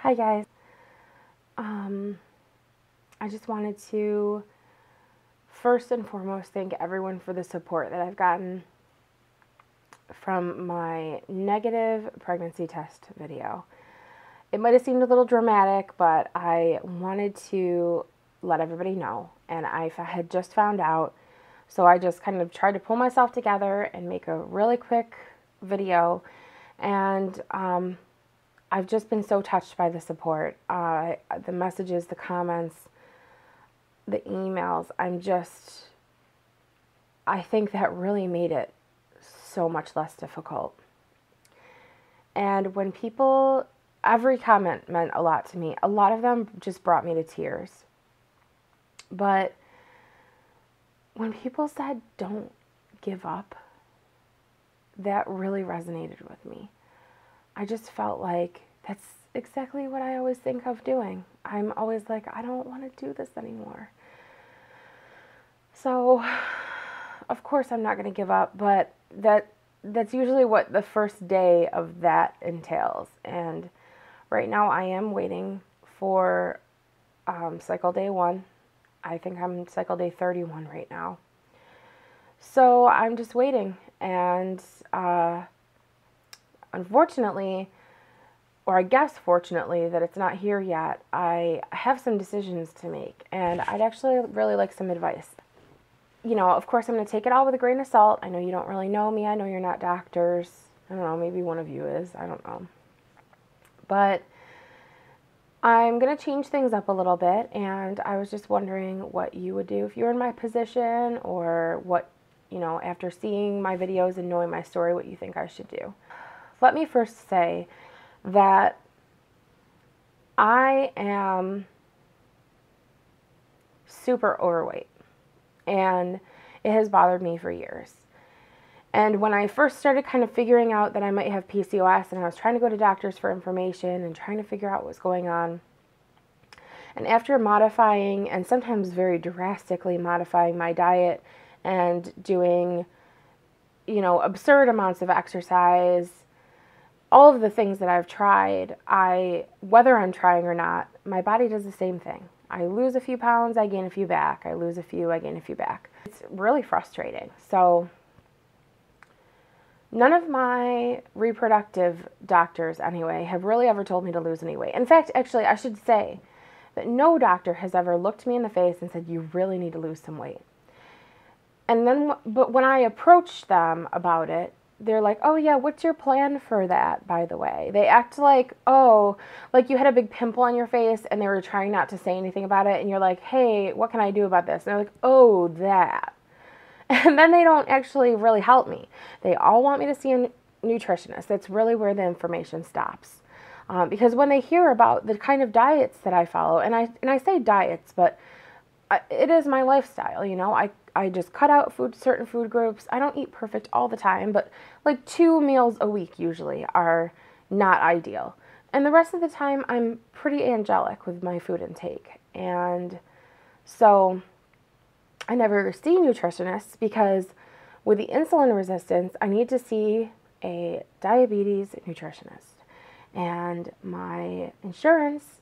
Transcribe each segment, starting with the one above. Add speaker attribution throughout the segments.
Speaker 1: Hi guys. I just wanted to first and foremost thank everyone for the support that I've gotten from my negative pregnancy test video. It might have seemed a little dramatic, but I wanted to let everybody know, and I had just found out, so I just kind of tried to pull myself together and make a really quick video, and I've just been so touched by the support, the messages, the comments, the emails. I think that really made it so much less difficult. And when people, every comment meant a lot to me. A lot of them just brought me to tears. But when people said, "Don't give up," that really resonated with me. I just felt like that's exactly what I always think of doing. I'm always like, I don't want to do this anymore. So, of course, I'm not going to give up, but that's usually what the first day of that entails. And right now I am waiting for cycle day 1. I think I'm cycle day 31 right now. So I'm just waiting, and unfortunately, or I guess fortunately that it's not here yet, I have some decisions to make, and I'd actually really like some advice. You know, of course, I'm going to take it all with a grain of salt. I know you don't really know me. I know you're not doctors. I don't know, maybe one of you is. I don't know. But I'm going to change things up a little bit, and I was just wondering what you would do if you were in my position, or what, you know, after seeing my videos and knowing my story, what you think I should do. Let me first say that I am super overweight, and it has bothered me for years. And when I first started kind of figuring out that I might have PCOS, and I was trying to go to doctors for information and trying to figure out what was going on, and after modifying, and sometimes very drastically modifying my diet and doing, you know, absurd amounts of exercise, all of the things that I've tried, whether I'm trying or not, my body does the same thing. I lose a few pounds, I gain a few back. I lose a few, I gain a few back. It's really frustrating. So none of my reproductive doctors, anyway, have really ever told me to lose any weight. In fact, actually, I should say that no doctor has ever looked me in the face and said, "You really need to lose some weight." And then, but when I approached them about it, they're like, "Oh yeah, what's your plan for that, by the way?" They act like, oh, like you had a big pimple on your face and they were trying not to say anything about it, and you're like, "Hey, what can I do about this?" And they're like, "Oh, that." And then they don't actually really help me. They all want me to see a nutritionist. That's really where the information stops. Because when they hear about the kind of diets that I follow, and I say diets, but it is my lifestyle, you know. I just cut out certain food groups. I don't eat perfect all the time, but like 2 meals a week usually are not ideal. And the rest of the time, I'm pretty angelic with my food intake. And so I never see nutritionists because with the insulin resistance, I need to see a diabetes nutritionist. And my insurance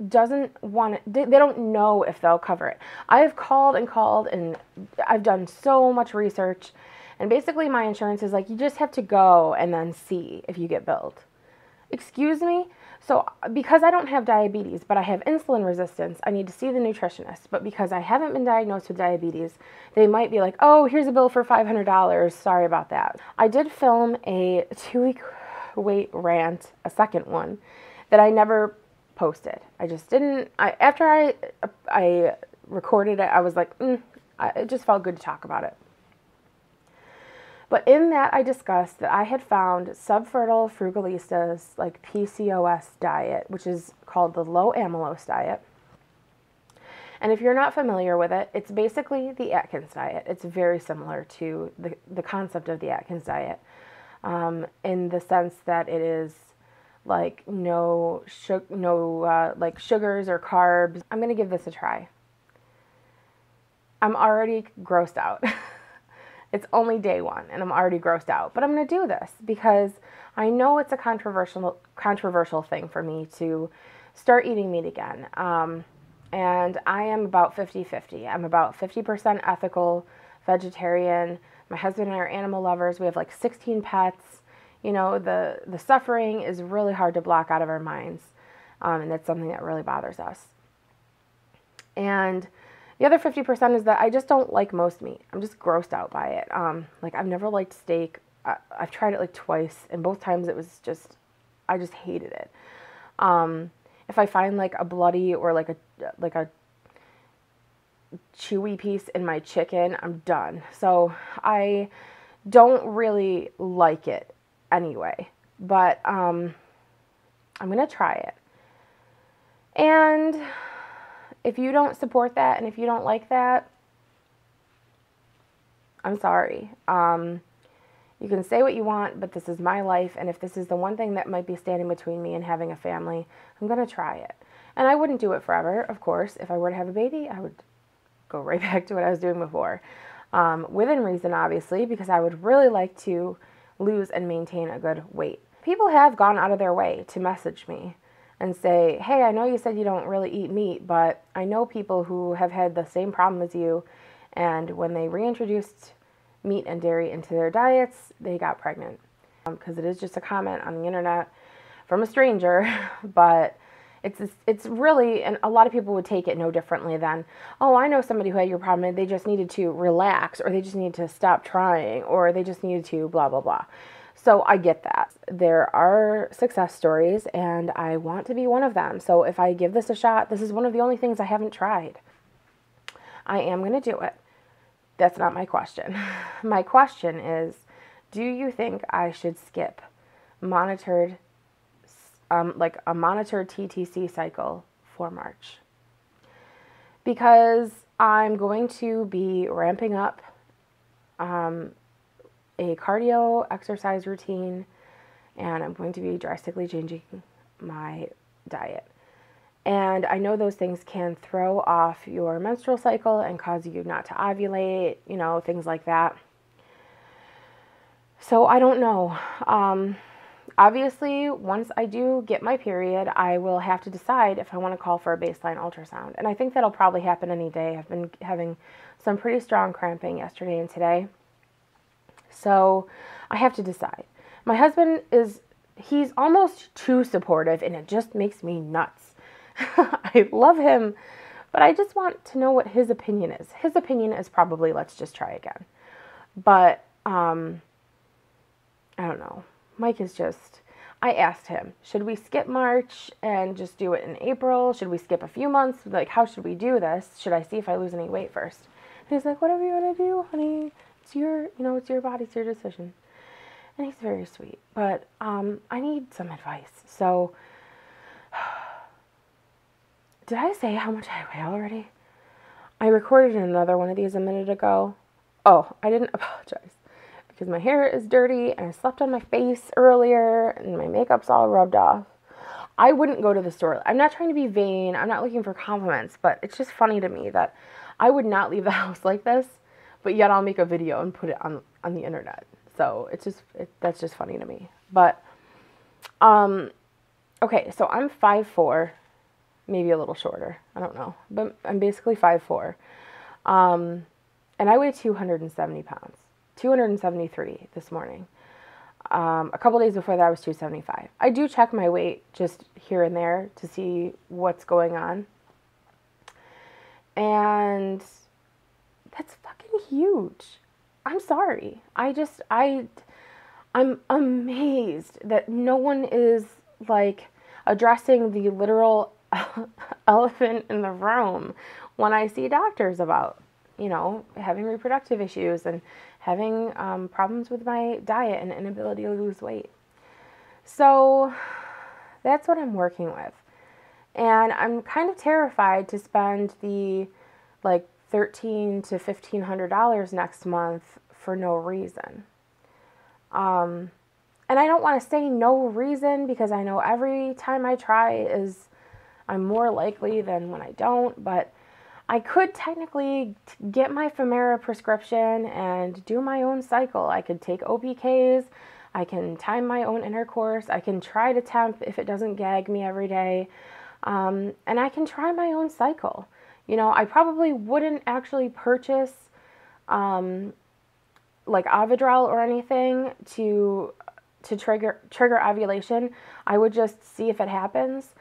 Speaker 1: doesn't want it, they don't know if they'll cover it. I've called and I've done so much research, and basically my insurance is like, you just have to go and then see if you get billed. Excuse me? So because I don't have diabetes, but I have insulin resistance, I need to see the nutritionist. But because I haven't been diagnosed with diabetes, they might be like, "Oh, here's a bill for $500. Sorry about that." I did film a 2-week weight rant, a second one, that I never posted. I just didn't. After I recorded it, I was like, it just felt good to talk about it. But in that, I discussed that I had found subfertile frugalistas, like PCOS diet, which is called the low amylose diet. And if you're not familiar with it, it's basically the Atkins diet. It's very similar to the concept of the Atkins diet, in the sense that it is like no like sugars or carbs. I'm going to give this a try. I'm already grossed out. It's only day one and I'm already grossed out. But I'm going to do this because I know it's a controversial thing for me to start eating meat again. And I am about 50-50. I'm about 50% ethical, vegetarian. My husband and I are animal lovers. We have like 16 pets. You know, the suffering is really hard to block out of our minds. And that's something that really bothers us. And the other 50% is that I just don't like most meat. I'm just grossed out by it. Like I've never liked steak. I've tried it like twice, and both times it was just, I just hated it. If I find like a bloody or like a chewy piece in my chicken, I'm done. So I don't really like it anyway, but I'm gonna try it. And if you don't support that and if you don't like that, I'm sorry. You can say what you want, but this is my life, and if this is the one thing that might be standing between me and having a family, I'm going to try it. And I wouldn't do it forever, of course. If I were to have a baby, I would go right back to what I was doing before. Within reason, obviously, because I would really like to lose and maintain a good weight. People have gone out of their way to message me and say, hey, I know you said you don't really eat meat, but I know people who have had the same problem as you, and when they reintroduced meat and dairy into their diets, they got pregnant. Because it is just a comment on the internet from a stranger, but it's really, and a lot of people would take it no differently than, oh, I know somebody who had your problem and they just needed to relax, or they just needed to stop trying, or they just needed to blah, blah, blah. So I get that. There are success stories, and I want to be one of them. So if I give this a shot, this is one of the only things I haven't tried. I am going to do it. That's not my question. My question is, do you think I should skip monitored, like a monitored TTC cycle for March? Because I'm going to be ramping up a cardio exercise routine, and I'm going to be drastically changing my diet. And I know those things can throw off your menstrual cycle and cause you not to ovulate, you know, things like that. So I don't know. Obviously, once I do get my period, I will have to decide if I want to call for a baseline ultrasound. And I think that'll probably happen any day. I've been having some pretty strong cramping yesterday and today. So I have to decide. My husband he's almost too supportive, and it just makes me nuts. I love him, but I just want to know what his opinion is. His opinion is probably, let's just try again. But, I don't know. Mike is just, I asked him, should we skip March and just do it in April? Should we skip a few months? Like, how should we do this? Should I see if I lose any weight first? And he's like, whatever you want to do, honey. It's your body, it's your decision. And he's very sweet, but, I need some advice. So, did I say how much I weigh already? I recorded another one of these a minute ago. Oh, I didn't apologize because my hair is dirty and I slept on my face earlier and my makeup's all rubbed off. I wouldn't go to the store. I'm not trying to be vain. I'm not looking for compliments, but it's just funny to me that I would not leave the house like this, but yet I'll make a video and put it on the internet. So that's just funny to me. But, okay, so I'm 5'4", maybe a little shorter. I don't know. But I'm basically 5'4". And I weigh 270 pounds. 273 this morning. A couple days before that, I was 275. I do check my weight just here and there to see what's going on. And that's fucking huge. I'm sorry. I'm amazed that no one is like addressing the literal elephant in the room when I see doctors about, you know, having reproductive issues and having problems with my diet and inability to lose weight. So that's what I'm working with. And I'm kind of terrified to spend the like $1,300 to $1,500 next month for no reason. And I don't want to say no reason because I know every time I try I'm more likely than when I don't, but I could technically get my Femera prescription and do my own cycle. I could take OPKs. I can time my own intercourse. I can try to temp if it doesn't gag me every day. And I can try my own cycle. You know, I probably wouldn't actually purchase like Avidrel or anything to trigger ovulation. I would just see if it happens.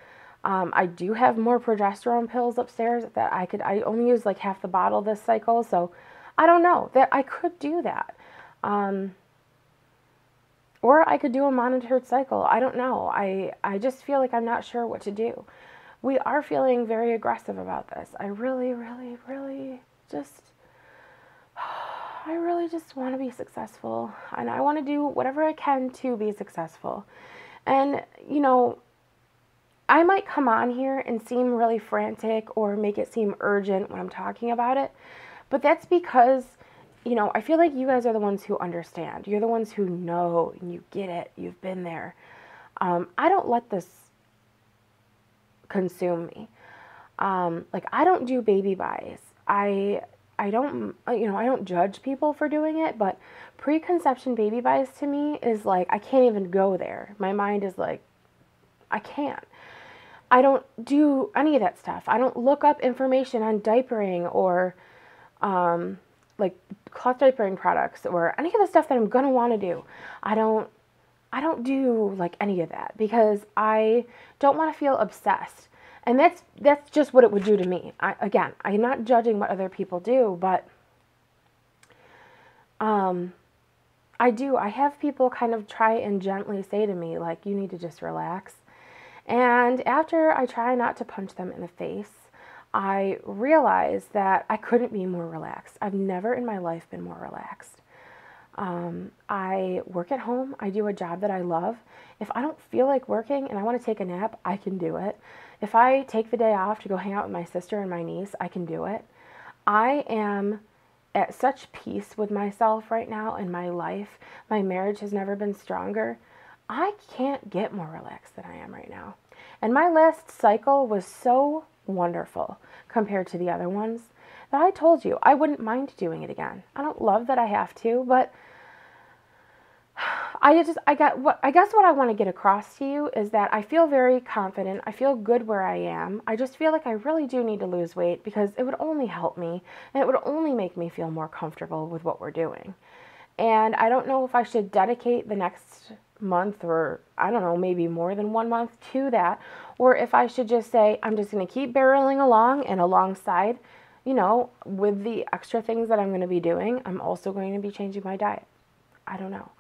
Speaker 1: I do have more progesterone pills upstairs that I only use like half the bottle this cycle, so I don't know, that I could do that. Or I could do a monitored cycle. I don't know. I just feel like I'm not sure what to do. We are feeling very aggressive about this. I really, really, really just want to be successful, and I want to do whatever I can to be successful. And, you know, I might come on here and seem really frantic or make it seem urgent when I'm talking about it, but that's because, you know, I feel like you guys are the ones who understand. You're the ones who know and you get it. You've been there. I don't let this consume me. Like, I don't do baby buys. I don't, you know, I don't judge people for doing it, but preconception baby buys to me is like, I can't even go there. My mind is like, I can't. I don't do any of that stuff. I don't look up information on diapering or like cloth diapering products or any of the stuff that I'm gonna want to do. I don't do like any of that because I don't want to feel obsessed. And that's just what it would do to me. Again, I'm not judging what other people do, but I have people kind of try and gently say to me, like, you need to just relax. And after I try not to punch them in the face, I realize that I couldn't be more relaxed. I've never in my life been more relaxed. I work at home. I do a job that I love. If I don't feel like working and I want to take a nap, I can do it. If I take the day off to go hang out with my sister and my niece, I can do it. I am at such peace with myself right now in my life. My marriage has never been stronger. I can't get more relaxed than I am right now. And my last cycle was so wonderful compared to the other ones that I told you I wouldn't mind doing it again. I don't love that I have to, but I guess what I want to get across to you is that I feel very confident. I feel good where I am. I just feel like I really do need to lose weight because it would only help me and it would only make me feel more comfortable with what we're doing. And I don't know if I should dedicate the next month or I don't know, maybe more than 1 month to that, or if I should just say I'm just going to keep barreling along, and alongside, you know, with the extra things that I'm going to be doing, I'm also going to be changing my diet. I don't know.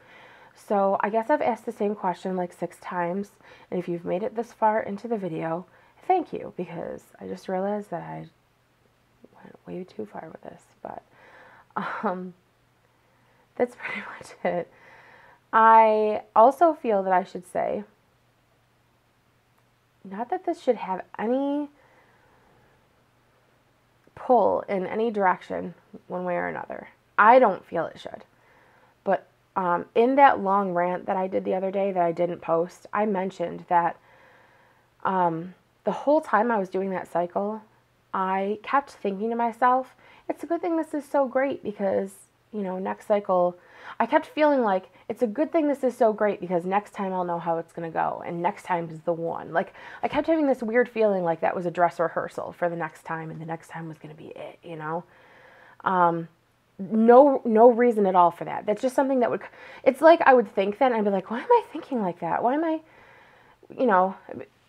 Speaker 1: So I guess I've asked the same question like 6 times, and if you've made it this far into the video, thank you, because I just realized that I went way too far with this, but that's pretty much it. I also feel that I should say, not that this should have any pull in any direction one way or another. I don't feel it should. But in that long rant that I did the other day that I didn't post, I mentioned that the whole time I was doing that cycle, I kept thinking to myself, it's a good thing this is so great because, you know, next cycle, I kept feeling like it's a good thing this is so great because next time I'll know how it's going to go and next time is the one. Like, I kept having this weird feeling like that was a dress rehearsal for the next time and the next time was going to be it, you know? No reason at all for that. That's just something that would, it's like I would think that and I'd be like, why am I thinking like that? Why am I, you know,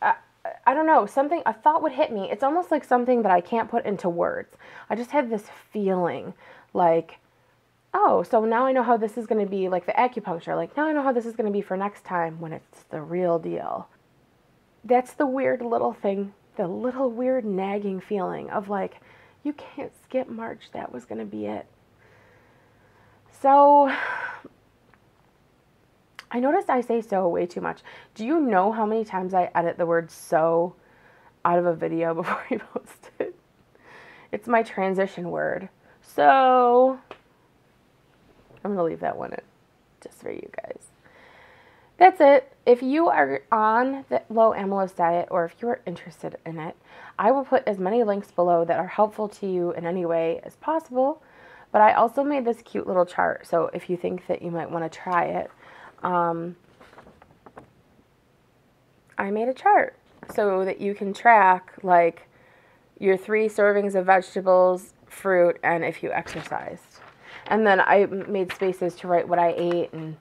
Speaker 1: I don't know, a thought would hit me. It's almost like something that I can't put into words. I just had this feeling like, oh, so now I know how this is going to be, like the acupuncture. Like, now I know how this is going to be for next time when it's the real deal. That's the weird little thing, the little weird nagging feeling of like, you can't skip March. That was going to be it. So, I noticed I say so way too much. Do you know how many times I edit the word so out of a video before I post it? It's my transition word. So, I'm going to leave that one in just for you guys. That's it. If you are on the low amylose diet, or if you are interested in it, I will put as many links below that are helpful to you in any way as possible. But I also made this cute little chart, so if you think that you might want to try it, I made a chart so that you can track like your 3 servings of vegetables, fruit, and if you exercised. And then I made spaces to write what I ate, and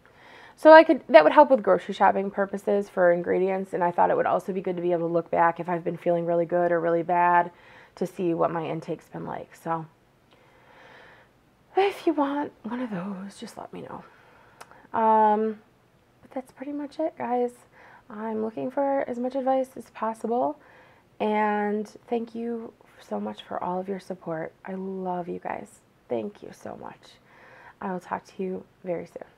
Speaker 1: so that would help with grocery shopping purposes for ingredients, and I thought it would also be good to be able to look back if I've been feeling really good or really bad to see what my intake's been like. So if you want one of those, just let me know. But that's pretty much it, guys. I'm looking for as much advice as possible, and thank you so much for all of your support. I love you guys. Thank you so much. I will talk to you very soon.